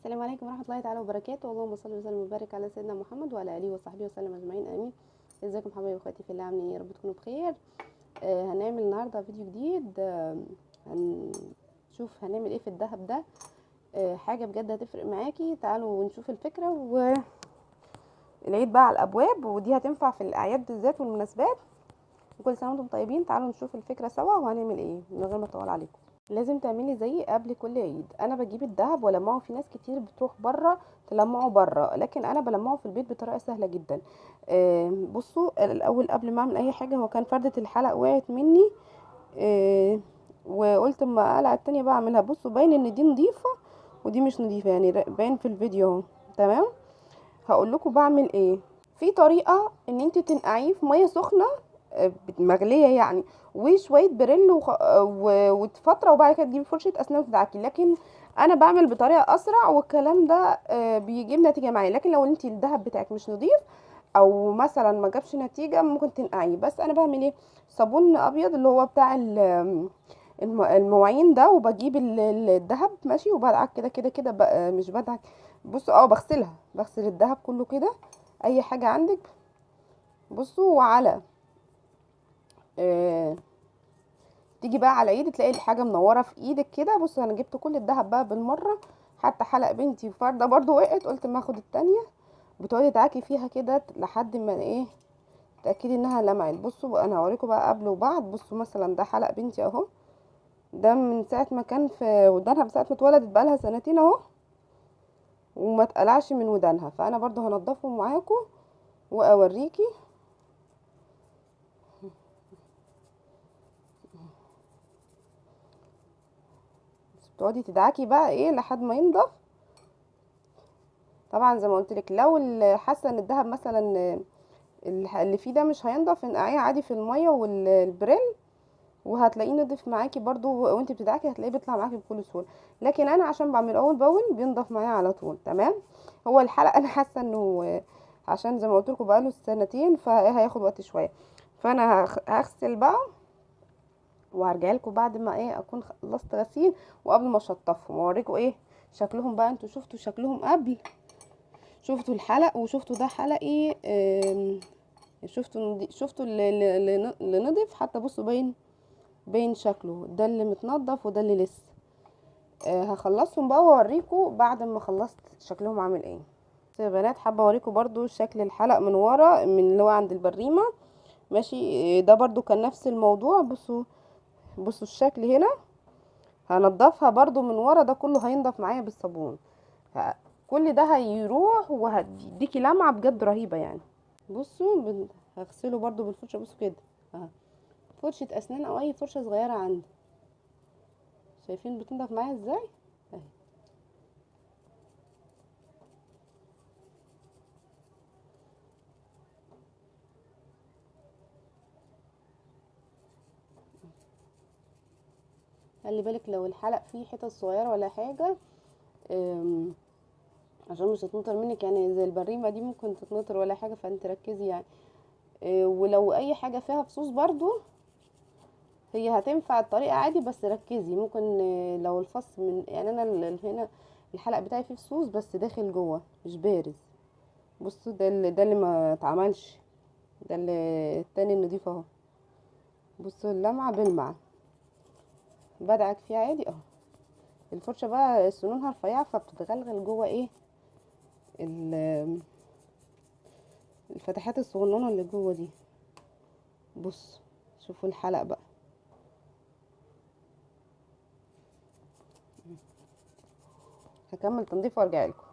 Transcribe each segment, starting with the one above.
السلام عليكم ورحمة الله تعالى وبركاته. اللهم صل وسلم وبارك على سيدنا محمد وعلى آله وصحبه وسلم أجمعين آمين. ازيكم حبايبي واخواتي في الله، عاملين ايه؟ يا رب تكونوا بخير. هنعمل النهارده فيديو جديد. هنشوف هنعمل ايه في الدهب ده. حاجة بجد هتفرق معاكي. تعالوا ونشوف الفكرة. والعيد بقى على الأبواب، ودي هتنفع في الأعياد بالذات والمناسبات. وكل سنة وانتم طيبين. تعالوا نشوف الفكرة سوا وهنعمل ايه من غير ما اطول عليكم. لازم تعملي زي قبل كل عيد. انا بجيب الدهب والمعه. في ناس كتير بتروح بره تلمعه بره، لكن انا بلمعه في البيت بطريقه سهله جدا. بصوا، الاول قبل ما اعمل اي حاجه، هو كان فردة الحلق وقعت مني. وقلت اما اقلع التانية بقى اعملها. بصوا، باين ان دي نظيفه ودي مش نظيفه، يعني باين في الفيديو اهو. تمام. هقول لكم بعمل ايه. في طريقه ان انت تنقعيه في ميه سخنه مغليه يعني، وشويه بريل وفتره، وبعد كده تجيبي فرشه اسنان وتدعكي. لكن انا بعمل بطريقه اسرع، والكلام ده بيجيب نتيجه معايا. لكن لو انت الدهب بتاعك مش نظيف او مثلا ما جابش نتيجه، ممكن تنقعيه. بس انا بعمل ايه؟ صابون ابيض اللي هو بتاع المواعين ده، وبجيب الدهب ماشي، وبدعك كده كده كده مش بدعك. بصوا، بغسل الدهب كله كده، اي حاجه عندك. بصوا، وعلى تيجي بقى على العيد تلاقي الحاجه منوره في ايدك كده. بصوا، انا جبت كل الدهب بقى بالمره. حتى حلق بنتي فرده برضو وقعت، قلت ما اخد التانية. بتقعدي تعاكي فيها كده لحد ما ايه، تاكدي انها لمعت. بصوا، انا هوريكم بقى قبل وبعد. بصوا مثلا ده حلق بنتي اهو، ده من ساعه ما كان في ودانها، من ساعه ما اتولدت بقالها سنتين اهو، وما اتقلعش من ودانها. فانا برضو هنضفهم معاكم واوريكي. تقعدي تدعكي بقى ايه لحد ما ينضف. طبعا زي ما قلت لك، لو حاسه ان الدهب مثلا اللي فيه ده مش هينضف، انقعيه عادي في الميه والبريل، وهتلاقيه نضف معاكي برضو. وانت بتدعكي هتلاقيه بيطلع معاكي بكل سهوله. لكن انا عشان بعمل اول باول بينضف معايا على طول. تمام. هو الحلقه انا حاسه انه عشان زي ما قلت لكم بقاله سنتين فهياخد وقت شويه. فانا هغسل بقى وهرجع لكم بعد ما ايه اكون خلصت غسيل، وقبل ما اشطفهم واوريكم ايه شكلهم بقى. انتوا شفتوا شكلهم قبل، شفتوا الحلق وشفتوا ده حلق ايه. شفتوا اللي نضف حتى. بصوا، باين شكله ده اللي متنضف وده اللي لسه. هخلصهم بقى واوريكم بعد ما خلصت شكلهم عامل ايه. يا بنات، حابه اوريكم برضو شكل الحلق من ورا، من اللي هو عند البريمه ماشي. ده برضو كان نفس الموضوع. بصوا الشكل هنا. هنضفها برضو من ورا، ده كله هينضف معايا بالصابون. كل ده هيروح وهديكي لمعه بجد رهيبه يعني. بصوا، هغسله برضو بالفرشه. بصوا كده اهو، فرشه اسنان او اي فرشه صغيره عندي. شايفين بتنضف معايا ازاي اهي. خلي بالك لو الحلق فيه حتت صغيره ولا حاجه، عشان مش هتنطر منك يعني. زي البريمه دي ممكن تتنطر ولا حاجه، فانت ركزي يعني. ولو اي حاجه فيها فصوص برضو، هي هتنفع الطريقه عادي، بس ركزي. ممكن لو الفص من يعني، انا هنا الحلق بتاعي فيه فصوص بس داخل جوه مش بارز. بصوا، ده اللي ما اتعملش، ده اللي التاني النضيف اهو. بصوا اللمعه بلمع، بدعك فيه عادي اهو. الفرشه بقى سنونها رفيعه، فبتتغلغل جوه ايه الفتحات الصغننه اللي جوه دي. بص، شوفوا الحلق بقى. هكمل تنظيف وارجع لكم.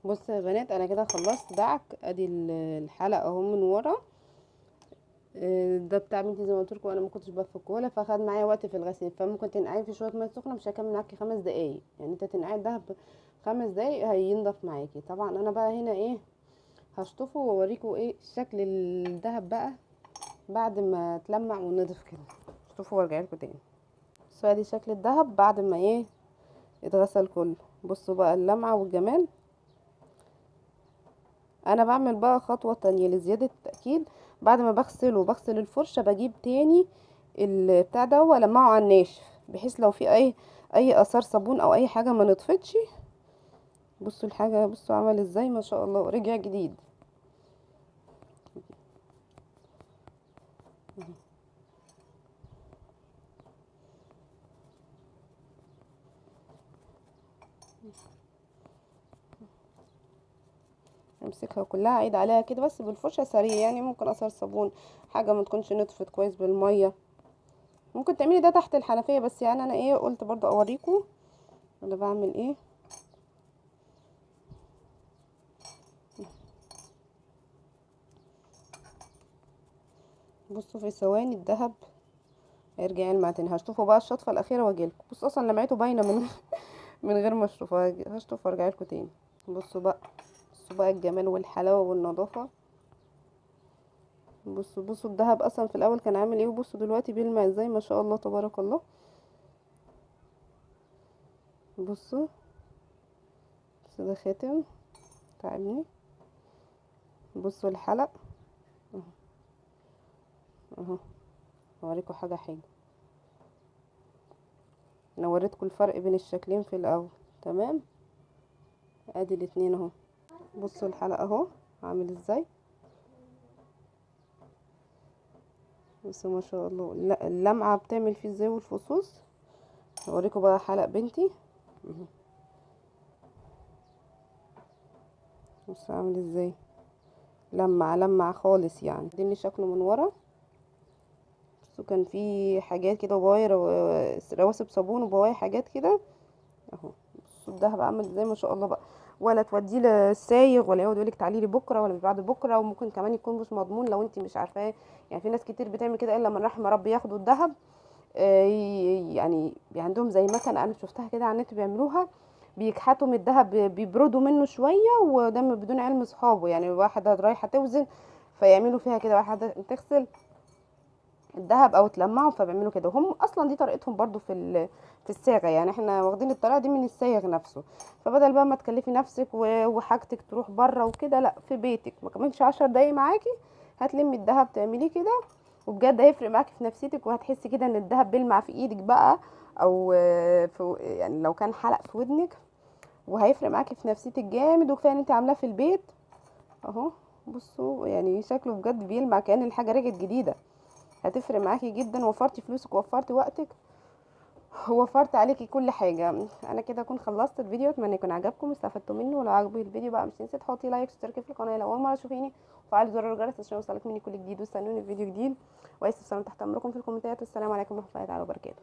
بصوا يا بنات، انا كده خلصت دعك. ادي الحلق اهو من ورا. ده بتاع بنتي زي ما قلت لكم. انا ما كنتش بفكه ولا، فاخد معايا وقت في الغسيل. فممكن تنقعيه في شويه ميه سخنه، مش هيكمل معاكي 5 دقايق. يعني انت تنقعي الدهب 5 دقايق هينضف معاكي. طبعا انا بقى هنا ايه هشطفه واوريكم ايه شكل الدهب بقى بعد ما اتلمع ونضف كده. شوفوا وارجع لكم تاني. بصوا، ادي شكل الدهب بعد ما ايه اتغسل كله. بصوا بقى اللمعه والجمال. انا بعمل بقى خطوه تانية لزياده التاكيد. بعد ما بغسل الفرشه، بجيب تاني البتاع ده والمعه على الناشف، بحيث لو في اي اثار صابون او اي حاجه ما نطفتش. بصوا الحاجة، بصوا عمل ازاي ما شاء الله، رجع جديد. امسكها كلها، عيد عليها كده بس بالفرشة سريع، يعني ممكن اثر صابون، حاجة ما تكونش نطفت كويس بالمية. ممكن تعملي ده تحت الحنفية، بس يعني انا ايه قلت برضو اوريكم انا بعمل ايه. بصوا في ثواني الدهب هيرجع يلمع تاني. هشطفه بقى الشطفة الاخيرة واجيلكم. بصوا اصلا لمعته باينة من من غير ما اشطفه. هشطف وارجع لكم تاني. بصوا بقى، بصوا بقى الجمال والحلاوة والنظافة. بصوا بصوا الدهب اصلا في الاول كان عامل ايه، وبصوا دلوقتي بيلمع ازاي ما شاء الله تبارك الله. بصوا، بصوا ده خاتم تعبني. بصوا الحلق اهو، اهو اوريكم حاجه حلوه. انا وريتكم الفرق بين الشكلين في الاول. تمام، ادي الاتنين اهو. بصوا الحلق اهو عامل ازاي. بصوا ما شاء الله اللمعه بتعمل فيه ازاي والفصوص. اوريكم بقى حلق بنتي اهو. بصوا عامل ازاي، لمع لمع خالص يعني. دي شكله من ورا. بصوا كان في حاجات كده بواير رواسب صابون وبواير حاجات كده اهو. بصوا الدهب عامل ازاي ما شاء الله بقى. ولا توديه للسايغ ولا يقعد يقولك تعالي لي بكره ولا بعد بكره، وممكن كمان يكون مش مضمون لو انت مش عارفاه. يعني في ناس كتير بتعمل كده الا من رحم ربي، ياخدوا الدهب يعني عندهم زي مكنه انا شفتها كده على النت بيعملوها، بيكحتوا من الدهب، بيبردوا منه شويه، وده بدون علم صحابه. يعني واحده رايحه توزن فيعملوا فيها كده، واحده تغسل الذهب او تلمعه فبيعملوا كده. وهم اصلا دي طريقتهم برضو في الصاغه، يعني احنا واخدين الطريقه دي من الصايغ نفسه. فبدل بقى ما تكلفي نفسك وحاجتك تروح بره وكده، لا في بيتك ما كملش 10 دقايق معاكي هتلمي الذهب تعمليه كده، وبجد هيفرق معاكي في نفسيتك، وهتحسي كده ان الذهب بيلمع في ايدك بقى، او في يعني لو كان حلق في ودنك، وهيفرق معاكي في نفسيتك جامد. وكفايه ان انت عاملاه في البيت اهو. بصوا يعني شكله بجد بيلمع كأن الحاجه رجعت جديده. هتفرق معاكي جدا، وفرتي فلوسك ووفرتي وقتك ووفرت عليكي كل حاجه. انا كده اكون خلصت الفيديو، اتمنى يكون عجبكم واستفدتوا منه. ولو عجبك الفيديو بقى مش تنسي تحطي لايك وتشتركي في القناه لو اول مره تشوفيني، وفعلي زر الجرس عشان يوصلك مني كل جديد، واستنوني في فيديو جديد. واستفسارات تحت امركم في الكومنتات. والسلام عليكم ورحمه الله تعالى وبركاته.